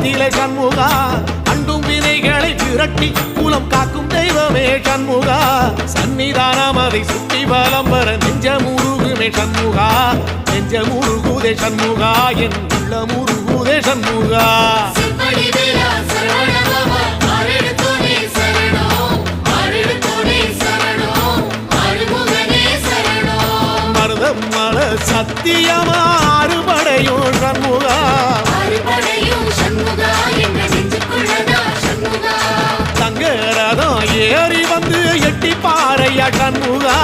கோலத்திலே சண்முகா அண்டும் வினைகளை விரட்டி குலம் காக்கும் தெய்வமே சண்முகா சன்னிதானம் அதை சுற்றி பலம் வர நெஞ்சமுருகுமே சண்முகா நெஞ்சமுருகுதே சண்முகா என் உள்ள முருகுதே சண்முகா மருதமல சத்தியமா அறுபடையும் சண்முகா தங்கரதம் ஏறி வந்து எட்டி பாறையா சண்முகா